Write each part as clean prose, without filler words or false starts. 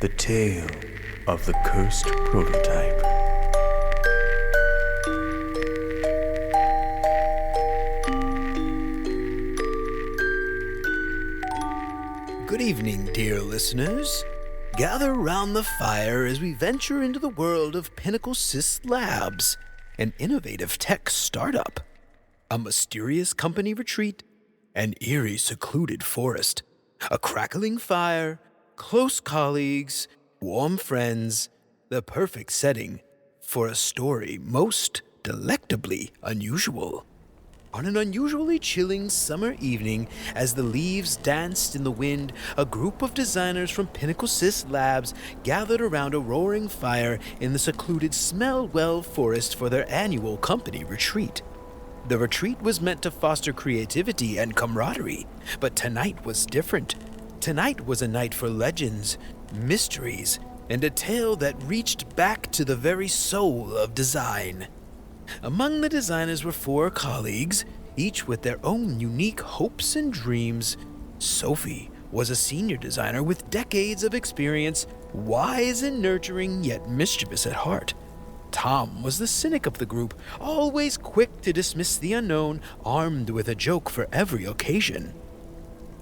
The Tale of the Cursed Prototype. Good evening, dear listeners. Gather round the fire as we venture into the world of Pinnacle Sys Labs, an innovative tech startup, a mysterious company retreat, an eerie secluded forest, a crackling fire, close colleagues, warm friends, the perfect setting for a story most delectably unusual. On an unusually chilling summer evening, as the leaves danced in the wind, a group of designers from Pinnacle Sys Labs gathered around a roaring fire in the secluded Smellwell Forest for their annual company retreat. The retreat was meant to foster creativity and camaraderie, but tonight was different. Tonight was a night for legends, mysteries, and a tale that reached back to the very soul of design. Among the designers were 4 colleagues, each with their own unique hopes and dreams. Sophie was a senior designer with decades of experience, wise and nurturing yet mischievous at heart. Tom was the cynic of the group, always quick to dismiss the unknown, armed with a joke for every occasion.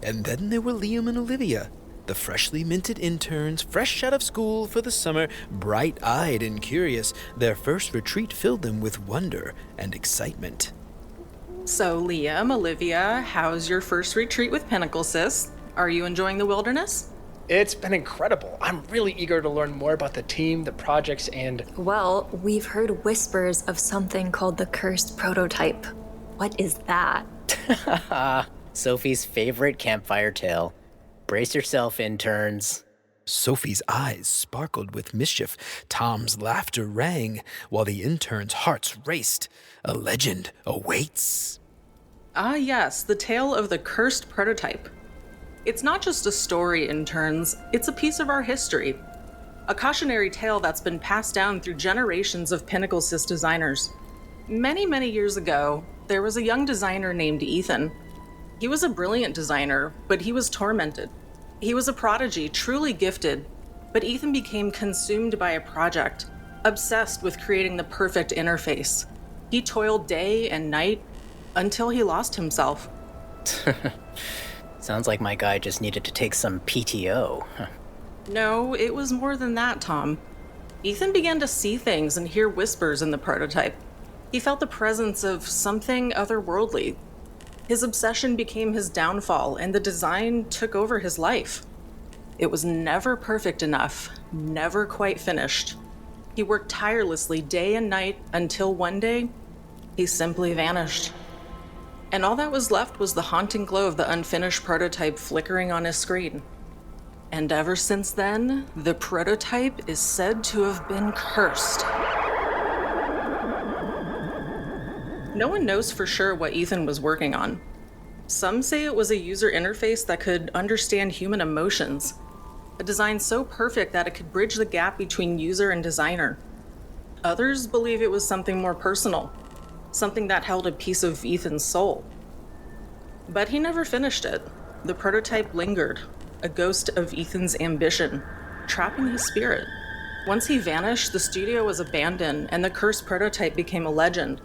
And then there were Liam and Olivia, the freshly minted interns, fresh out of school for the summer, bright-eyed and curious. Their first retreat filled them with wonder and excitement. So, Liam, Olivia, how's your first retreat with Pinnacle Sys? Are you enjoying the wilderness? It's been incredible. I'm really eager to learn more about the team, the projects, and... Well, we've heard whispers of something called the Cursed Prototype. What is that? Sophie's favorite campfire tale. Brace yourself, interns. Sophie's eyes sparkled with mischief. Tom's laughter rang, while the interns' hearts raced. A legend awaits. Ah, yes, the tale of the Cursed Prototype. It's not just a story, interns, it's a piece of our history. A cautionary tale that's been passed down through generations of Pinnacle Sys designers. Many, many years ago, there was a young designer named Ethan. He was a brilliant designer, but he was tormented. He was a prodigy, truly gifted, but Ethan became consumed by a project, obsessed with creating the perfect interface. He toiled day and night until he lost himself. Sounds like my guy just needed to take some PTO. No, it was more than that, Tom. Ethan began to see things and hear whispers in the prototype. He felt the presence of something otherworldly. His obsession became his downfall, and the design took over his life. It was never perfect enough, never quite finished. He worked tirelessly day and night until one day, he simply vanished. And all that was left was the haunting glow of the unfinished prototype flickering on his screen. And ever since then, the prototype is said to have been cursed. No one knows for sure what Ethan was working on. Some say it was a user interface that could understand human emotions, a design so perfect that it could bridge the gap between user and designer. Others believe it was something more personal, something that held a piece of Ethan's soul. But he never finished it. The prototype lingered, a ghost of Ethan's ambition, trapping his spirit. Once he vanished, the studio was abandoned and the cursed prototype became a legend.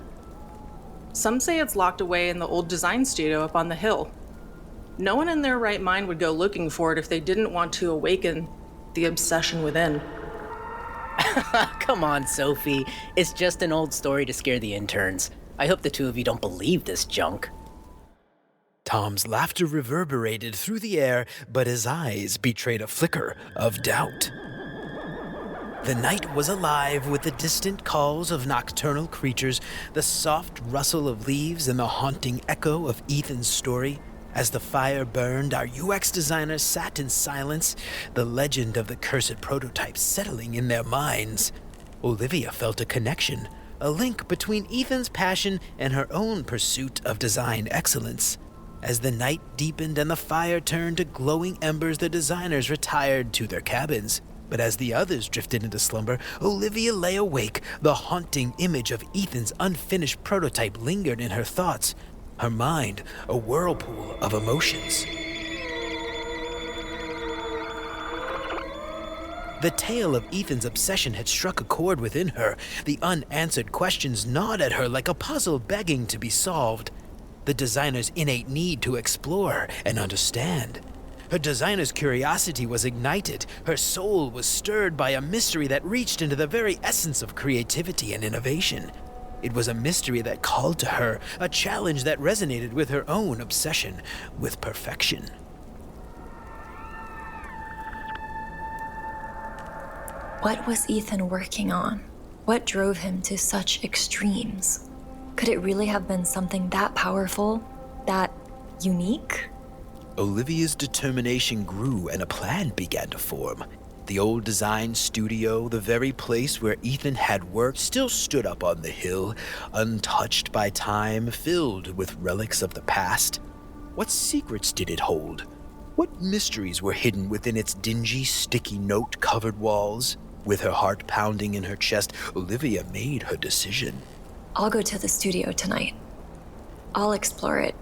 Some say it's locked away in the old design studio up on the hill. No one in their right mind would go looking for it if they didn't want to awaken the obsession within. Come on, Sophie. It's just an old story to scare the interns. I hope the two of you don't believe this junk. Tom's laughter reverberated through the air, but his eyes betrayed a flicker of doubt. The night was alive with the distant calls of nocturnal creatures, the soft rustle of leaves, and the haunting echo of Ethan's story. As the fire burned, our UX designers sat in silence, the legend of the cursed prototype settling in their minds. Olivia felt a connection, a link between Ethan's passion and her own pursuit of design excellence. As the night deepened and the fire turned to glowing embers, the designers retired to their cabins. But as the others drifted into slumber, Olivia lay awake. The haunting image of Ethan's unfinished prototype lingered in her thoughts, her mind a whirlpool of emotions. The tale of Ethan's obsession had struck a chord within her. The unanswered questions gnawed at her like a puzzle begging to be solved. The designer's innate need to explore and understand. Her designer's curiosity was ignited. Her soul was stirred by a mystery that reached into the very essence of creativity and innovation. It was a mystery that called to her, a challenge that resonated with her own obsession with perfection. What was Ethan working on? What drove him to such extremes? Could it really have been something that powerful, that unique? Olivia's determination grew and a plan began to form. The old design studio, the very place where Ethan had worked, still stood up on the hill, untouched by time, filled with relics of the past. What secrets did it hold? What mysteries were hidden within its dingy, sticky note-covered walls? With her heart pounding in her chest, Olivia made her decision. I'll go to the studio tonight. I'll explore it,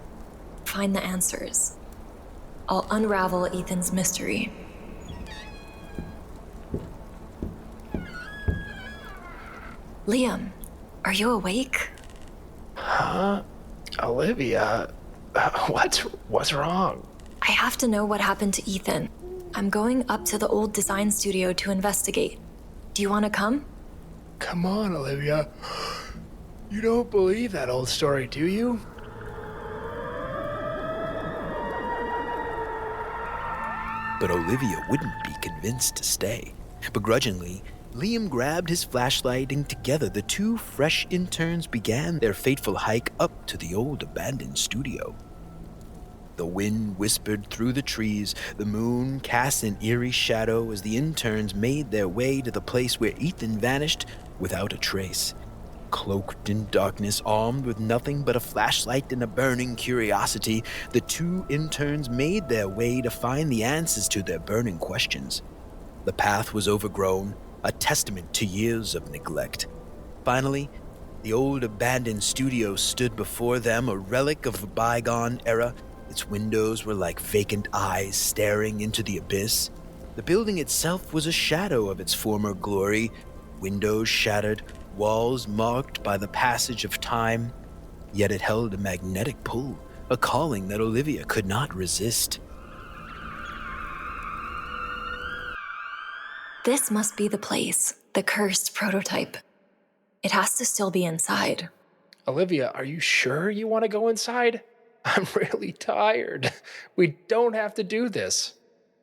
find the answers. I'll unravel Ethan's mystery. Liam, are you awake? Huh? Olivia, what's wrong? I have to know what happened to Ethan. I'm going up to the old design studio to investigate. Do you want to come? Come on, Olivia. You don't believe that old story, do you? But Olivia wouldn't be convinced to stay. Begrudgingly, Liam grabbed his flashlight and together the two fresh interns began their fateful hike up to the old abandoned studio. The wind whispered through the trees, the moon cast an eerie shadow as the interns made their way to the place where Ethan vanished without a trace. Cloaked in darkness, armed with nothing but a flashlight and a burning curiosity, the two interns made their way to find the answers to their burning questions. The path was overgrown, a testament to years of neglect. Finally, the old abandoned studio stood before them, a relic of a bygone era. Its windows were like vacant eyes staring into the abyss. The building itself was a shadow of its former glory, windows shattered, walls marked by the passage of time. Yet it held a magnetic pull, a calling that Olivia could not resist. This must be the place, the cursed prototype. It has to still be inside. Olivia, are you sure you want to go inside? I'm really tired. We don't have to do this.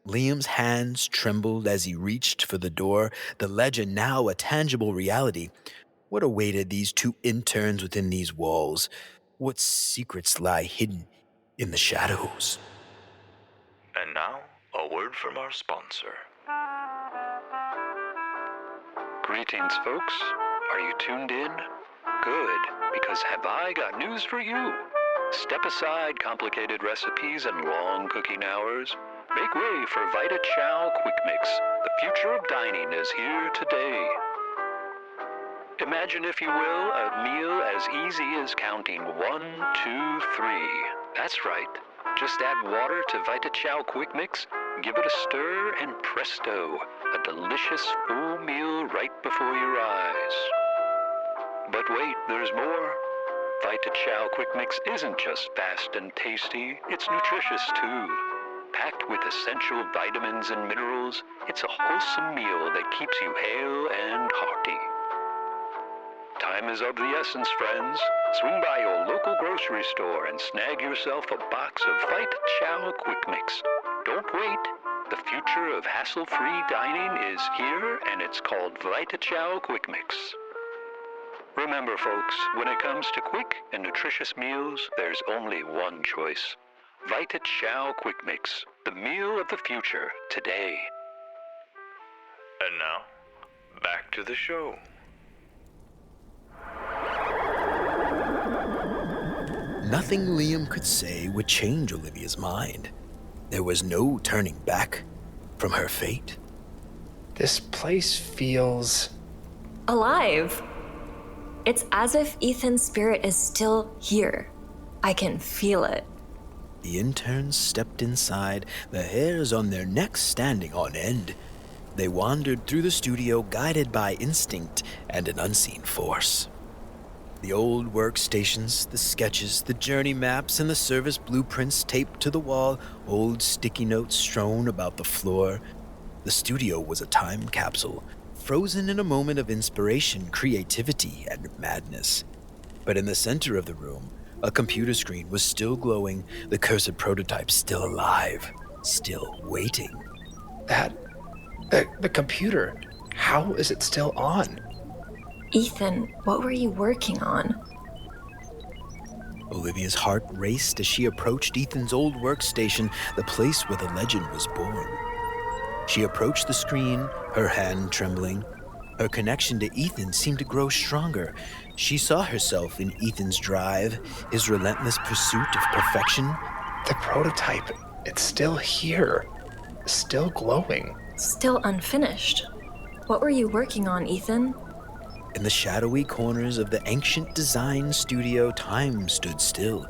Liam's hands trembled as he reached for the door, the legend now a tangible reality. What awaited these two interns within these walls? What secrets lie hidden in the shadows? And now, a word from our sponsor. Greetings, folks. Are you tuned in? Good, because have I got news for you? Step aside complicated recipes and long cooking hours. Make way for Vita Chow Quick Mix. The future of dining is here today. Imagine, if you will, a meal as easy as counting 1, 2, 3. That's right. Just add water to Vita Chow Quick Mix, give it a stir, and presto, a delicious full meal right before your eyes. But wait, there's more. Vita Chow Quick Mix isn't just fast and tasty, it's nutritious too. Packed with essential vitamins and minerals, it's a wholesome meal that keeps you hale and hearty. Time is of the essence, friends. Swing by your local grocery store and snag yourself a box of Vita Chow Quick Mix. Don't wait. The future of hassle-free dining is here, and it's called Vita Chow Quick Mix. Remember, folks, when it comes to quick and nutritious meals, there's only one choice. Vita Chow Quick Mix, the meal of the future, today. And now, back to the show. Nothing Liam could say would change Olivia's mind. There was no turning back from her fate. This place feels... Alive! It's as if Ethan's spirit is still here. I can feel it. The interns stepped inside, the hairs on their necks standing on end. They wandered through the studio guided by instinct and an unseen force. The old workstations, the sketches, the journey maps, and the service blueprints taped to the wall, old sticky notes strewn about the floor. The studio was a time capsule, frozen in a moment of inspiration, creativity, and madness. But in the center of the room, a computer screen was still glowing, the cursed prototype still alive, still waiting. The computer, how is it still on? Ethan, what were you working on? Olivia's heart raced as she approached Ethan's old workstation, the place where the legend was born. She approached the screen, her hand trembling. Her connection to Ethan seemed to grow stronger. She saw herself in Ethan's drive, his relentless pursuit of perfection. The prototype, it's still here, still glowing. Still unfinished. What were you working on, Ethan? In the shadowy corners of the ancient design studio, time stood still.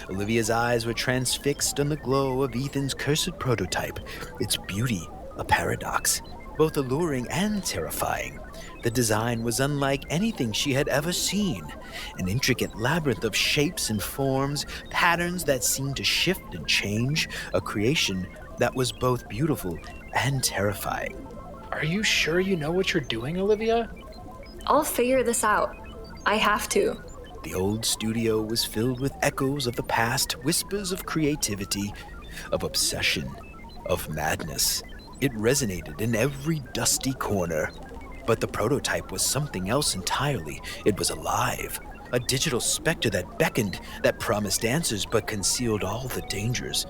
Olivia's eyes were transfixed on the glow of Ethan's cursed prototype, its beauty a paradox, both alluring and terrifying. The design was unlike anything she had ever seen, an intricate labyrinth of shapes and forms, patterns that seemed to shift and change, a creation that was both beautiful and terrifying. Are you sure you know what you're doing, Olivia? I'll figure this out. I have to. The old studio was filled with echoes of the past, whispers of creativity, of obsession, of madness. It resonated in every dusty corner. But the prototype was something else entirely. It was alive, a digital specter that beckoned, that promised answers but concealed all the dangers.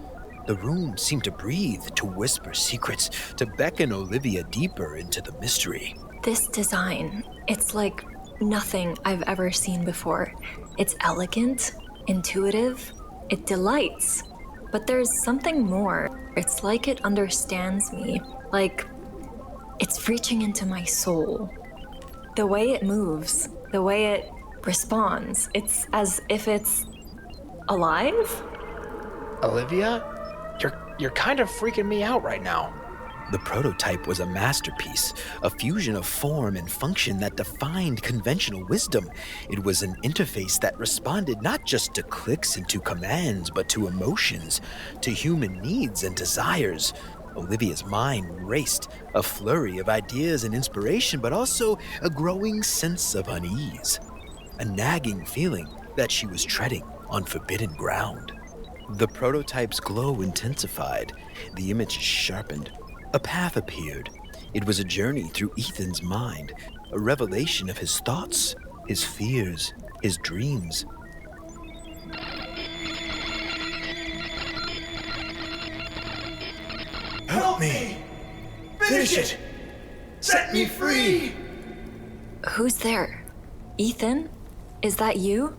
The room seemed to breathe, to whisper secrets, to beckon Olivia deeper into the mystery. This design, it's like nothing I've ever seen before. It's elegant, intuitive, it delights. But there's something more. It's like it understands me, like it's reaching into my soul. The way it moves, the way it responds, it's as if it's alive? Olivia? You're kind of freaking me out right now. The prototype was a masterpiece, a fusion of form and function that defied conventional wisdom. It was an interface that responded not just to clicks and to commands, but to emotions, to human needs and desires. Olivia's mind raced, a flurry of ideas and inspiration, but also a growing sense of unease, a nagging feeling that she was treading on forbidden ground. The prototype's glow intensified, the images sharpened. A path appeared. It was a journey through Ethan's mind, a revelation of his thoughts, his fears, his dreams. Help me! Finish it! Set me free! Who's there? Ethan? Is that you?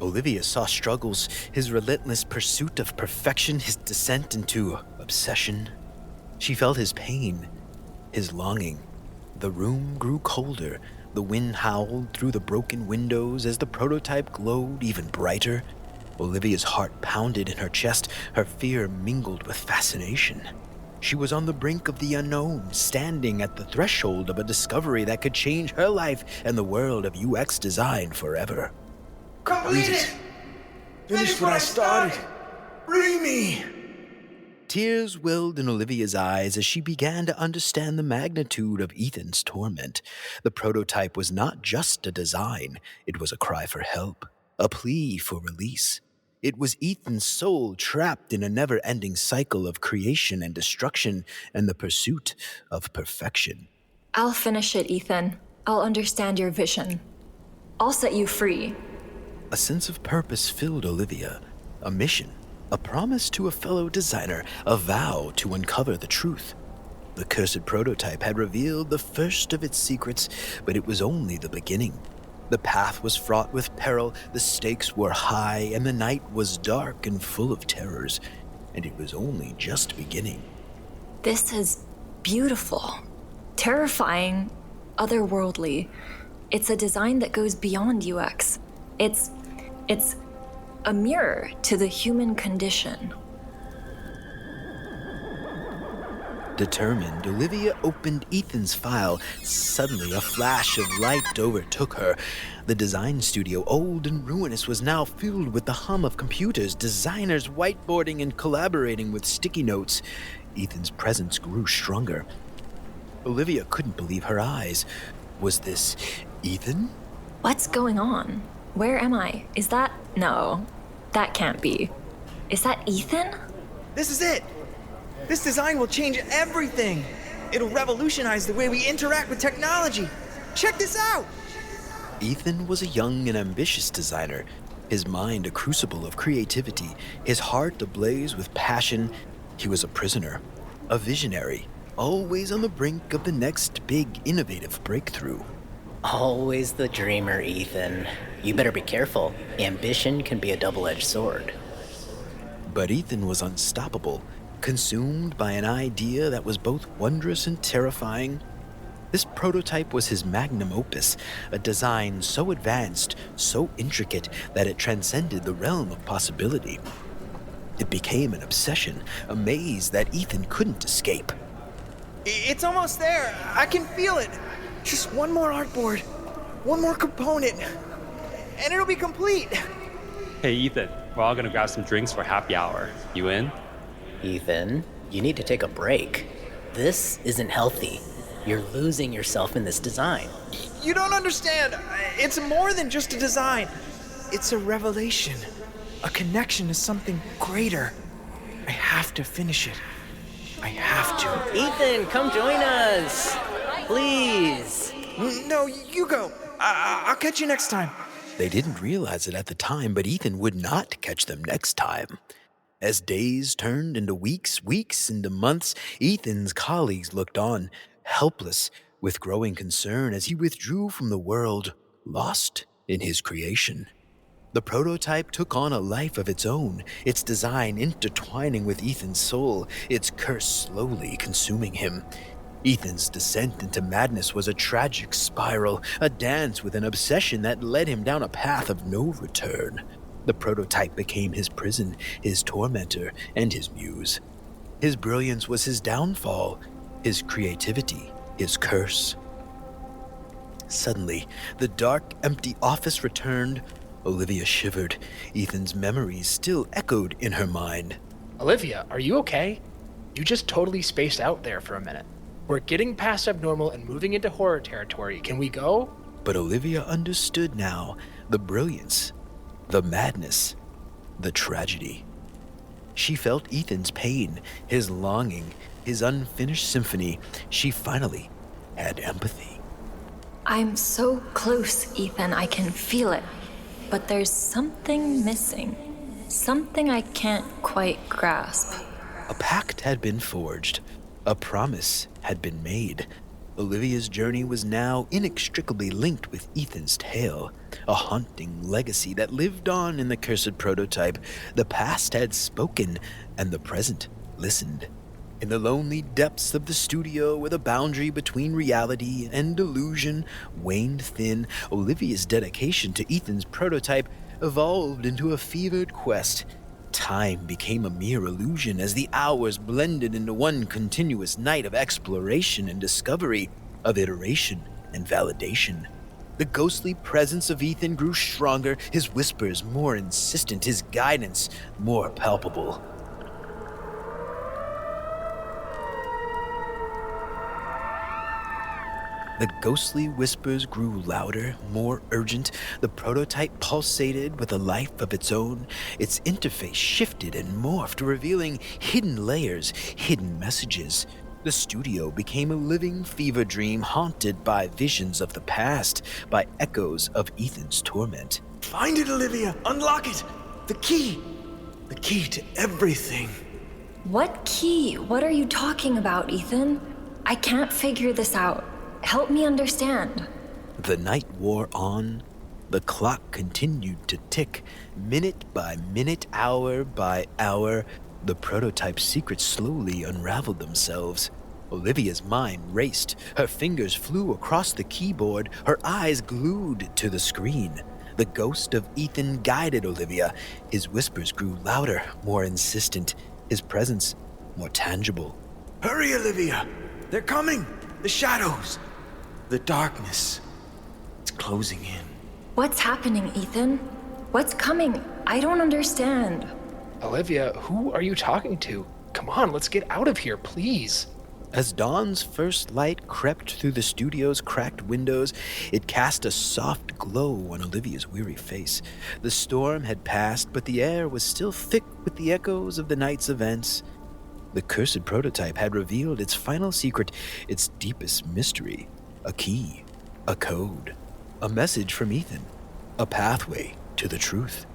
Olivia saw struggles, his relentless pursuit of perfection, his descent into obsession. She felt his pain, his longing. The room grew colder. The wind howled through the broken windows as the prototype glowed even brighter. Olivia's heart pounded in her chest, her fear mingled with fascination. She was on the brink of the unknown, standing at the threshold of a discovery that could change her life and the world of UX design forever. Complete it! Finish what I started! Free me! Tears welled in Olivia's eyes as she began to understand the magnitude of Ethan's torment. The prototype was not just a design, it was a cry for help, a plea for release. It was Ethan's soul trapped in a never-ending cycle of creation and destruction and the pursuit of perfection. I'll finish it, Ethan. I'll understand your vision. I'll set you free. A sense of purpose filled Olivia, a mission. A promise to a fellow designer, a vow to uncover the truth. The cursed prototype had revealed the first of its secrets, but it was only the beginning. The path was fraught with peril, the stakes were high, and the night was dark and full of terrors, and it was only just beginning. This is beautiful, terrifying, otherworldly. It's a design that goes beyond UX. It's a mirror to the human condition. Determined, Olivia opened Ethan's file. Suddenly, a flash of light overtook her. The design studio, old and ruinous, was now filled with the hum of computers, designers whiteboarding and collaborating with sticky notes. Ethan's presence grew stronger. Olivia couldn't believe her eyes. Was this Ethan? What's going on? Where am I? Is that... No, that can't be. Is that Ethan? This is it! This design will change everything! It'll revolutionize the way we interact with technology! Check this out! Ethan was a young and ambitious designer, his mind a crucible of creativity, his heart ablaze with passion. He was a prisoner, a visionary, always on the brink of the next big innovative breakthrough. Always the dreamer, Ethan. You better be careful. Ambition can be a double-edged sword. But Ethan was unstoppable, consumed by an idea that was both wondrous and terrifying. This prototype was his magnum opus, a design so advanced, so intricate, that it transcended the realm of possibility. It became an obsession, a maze that Ethan couldn't escape. It's almost there! I can feel it! Just one more artboard, one more component, and it'll be complete! Hey, Ethan, we're all gonna grab some drinks for happy hour. You in? Ethan, you need to take a break. This isn't healthy. You're losing yourself in this design. You don't understand. It's more than just a design. It's a revelation, a connection to something greater. I have to finish it. I have to. Ethan, come join us! Please! No, you go. I'll catch you next time. They didn't realize it at the time, but Ethan would not catch them next time. As days turned into weeks, weeks into months, Ethan's colleagues looked on, helpless, with growing concern as he withdrew from the world, lost in his creation. The prototype took on a life of its own, its design intertwining with Ethan's soul, its curse slowly consuming him. Ethan's descent into madness was a tragic spiral, a dance with an obsession that led him down a path of no return. The prototype became his prison, his tormentor, and his muse. His brilliance was his downfall, his creativity, his curse. Suddenly, the dark, empty office returned. Olivia shivered. Ethan's memories still echoed in her mind. Olivia, are you okay? You just totally spaced out there for a minute. We're getting past abnormal and moving into horror territory. Can we go? But Olivia understood now the brilliance, the madness, the tragedy. She felt Ethan's pain, his longing, his unfinished symphony. She finally had empathy. I'm so close, Ethan. I can feel it. But there's something missing. Something I can't quite grasp. A pact had been forged. A promise had been made. Olivia's journey was now inextricably linked with Ethan's tale, a haunting legacy that lived on in the cursed prototype. The past had spoken, and the present listened. In the lonely depths of the studio, where the boundary between reality and delusion waned thin, Olivia's dedication to Ethan's prototype evolved into a fevered quest. Time became a mere illusion as the hours blended into one continuous night of exploration and discovery, of iteration and validation. The ghostly presence of Ethan grew stronger, his whispers more insistent, his guidance more palpable. The ghostly whispers grew louder, more urgent. The prototype pulsated with a life of its own. Its interface shifted and morphed, revealing hidden layers, hidden messages. The studio became a living fever dream haunted by visions of the past, by echoes of Ethan's torment. Find it, Olivia! Unlock it! The key! The key to everything. What key? What are you talking about, Ethan? I can't figure this out. Help me understand. The night wore on. The clock continued to tick, minute by minute, hour by hour. The prototype's secrets slowly unraveled themselves. Olivia's mind raced. Her fingers flew across the keyboard, her eyes glued to the screen. The ghost of Ethan guided Olivia. His whispers grew louder, more insistent, his presence more tangible. Hurry, Olivia! They're coming! The shadows! The darkness. It's closing in. What's happening, Ethan? What's coming? I don't understand. Olivia, who are you talking to? Come on, let's get out of here, please. As dawn's first light crept through the studio's cracked windows, it cast a soft glow on Olivia's weary face. The storm had passed, but the air was still thick with the echoes of the night's events. The cursed prototype had revealed its final secret, its deepest mystery. A key, a code, a message from Ethan, a pathway to the truth.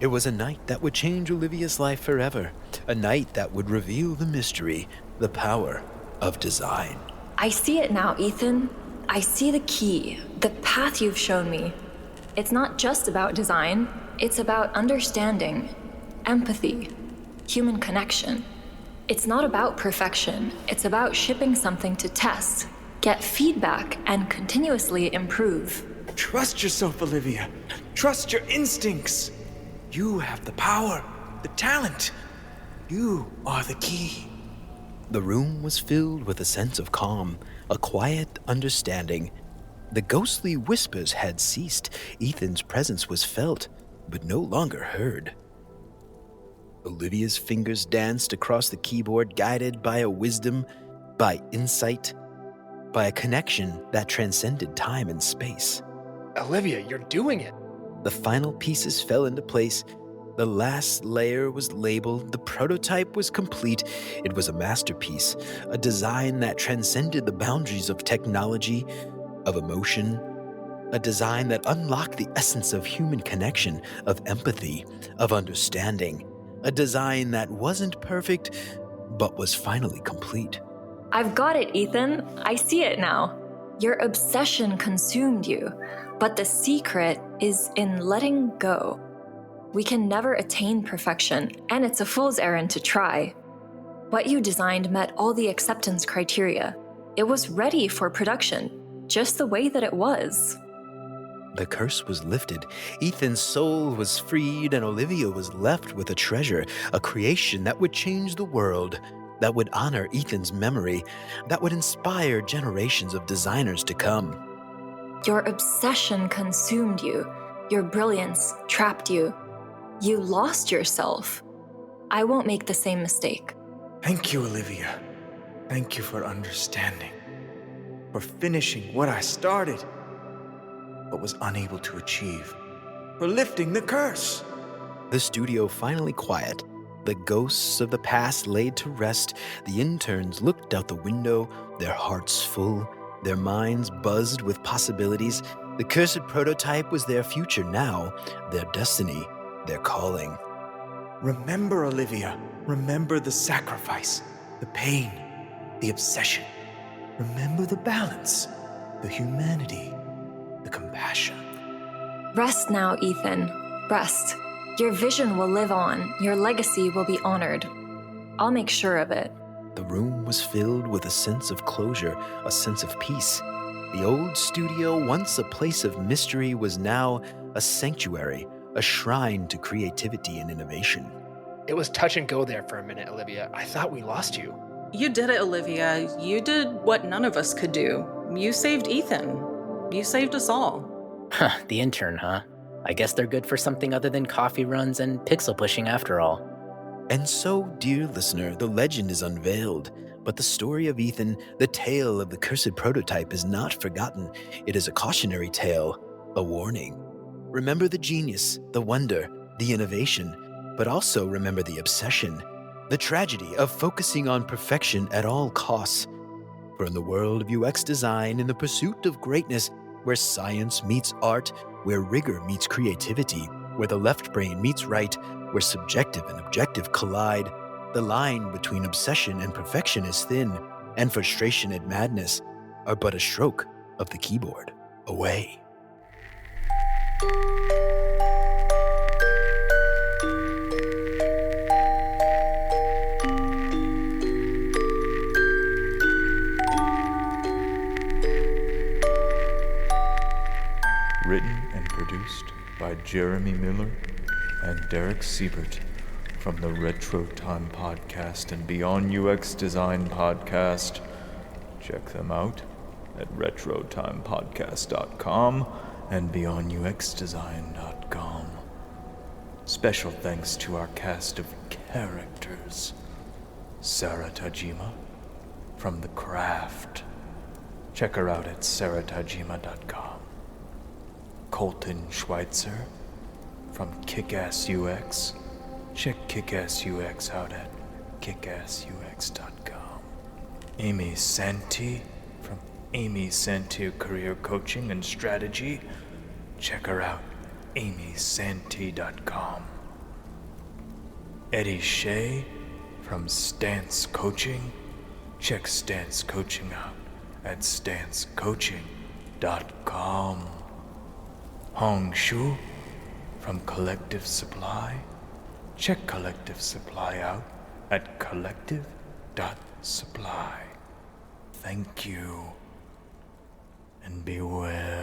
It was a night that would change Olivia's life forever, a night that would reveal the mystery, the power of design. I see it now, Ethan. I see the key, the path you've shown me. It's not just about design, it's about understanding, empathy, human connection. It's not about perfection, it's about shipping something to test, get feedback, and continuously improve. Trust yourself, Olivia. Trust your instincts. You have the power, the talent. You are the key. The room was filled with a sense of calm, a quiet understanding. The ghostly whispers had ceased. Ethan's presence was felt, but no longer heard. Olivia's fingers danced across the keyboard, guided by a wisdom, by insight, by a connection that transcended time and space. Olivia, you're doing it. The final pieces fell into place. The last layer was labeled. The prototype was complete. It was a masterpiece, a design that transcended the boundaries of technology, of emotion, a design that unlocked the essence of human connection, of empathy, of understanding, a design that wasn't perfect, but was finally complete. I've got it, Ethan. I see it now. Your obsession consumed you, but the secret is in letting go. We can never attain perfection, and it's a fool's errand to try. What you designed met all the acceptance criteria. It was ready for production, just the way that it was. The curse was lifted. Ethan's soul was freed, and Olivia was left with a treasure, a creation that would change the world, that would honor Ethan's memory, that would inspire generations of designers to come. Your obsession consumed you. Your brilliance trapped you. You lost yourself. I won't make the same mistake. Thank you, Olivia. Thank you for understanding, for finishing what I started, but was unable to achieve, for lifting the curse. The studio finally quiet. The ghosts of the past laid to rest. The interns looked out the window, their hearts full, their minds buzzed with possibilities. The cursed prototype was their future now, their destiny, their calling. Remember, Olivia. Remember the sacrifice, the pain, the obsession. Remember the balance, the humanity, the compassion. Rest now, Ethan. Rest. Your vision will live on. Your legacy will be honored. I'll make sure of it. The room was filled with a sense of closure, a sense of peace. The old studio, once a place of mystery, was now a sanctuary, a shrine to creativity and innovation. It was touch and go there for a minute, Olivia. I thought we lost you. You did it, Olivia. You did what none of us could do. You saved Ethan. You saved us all. Huh, the intern, huh? I guess they're good for something other than coffee runs and pixel pushing after all. And so, dear listener, the legend is unveiled, but the story of Ethan, the tale of the cursed prototype, is not forgotten. It is a cautionary tale, a warning. Remember the genius, the wonder, the innovation, but also remember the obsession, the tragedy of focusing on perfection at all costs. For in the world of UX design, in the pursuit of greatness, where science meets art, where rigor meets creativity, where the left brain meets right, where subjective and objective collide, the line between obsession and perfection is thin, and frustration and madness are but a stroke of the keyboard away. Written and produced by Jeremy Miller and Derek Siebert. from the Retro Time Podcast and Beyond UX Design Podcast. Check them out at retrotimepodcast.com and beyonduxdesign.com. Special thanks to our cast of characters. Sarah Tajima from The Craft. Check her out at sarahtajima.com. Colton Schweitzer from Kickass UX. Check Kickass UX out at kickassux.com. Amy Santi from Amy Santi Career Coaching and Strategy. Check her out, amysanti.com. Eddie Shea from Stance Coaching. Check Stance Coaching out at stancecoaching.com. Hong Shu from Collective Supply. Check Collective Supply out at collective.supply. Thank you, and beware.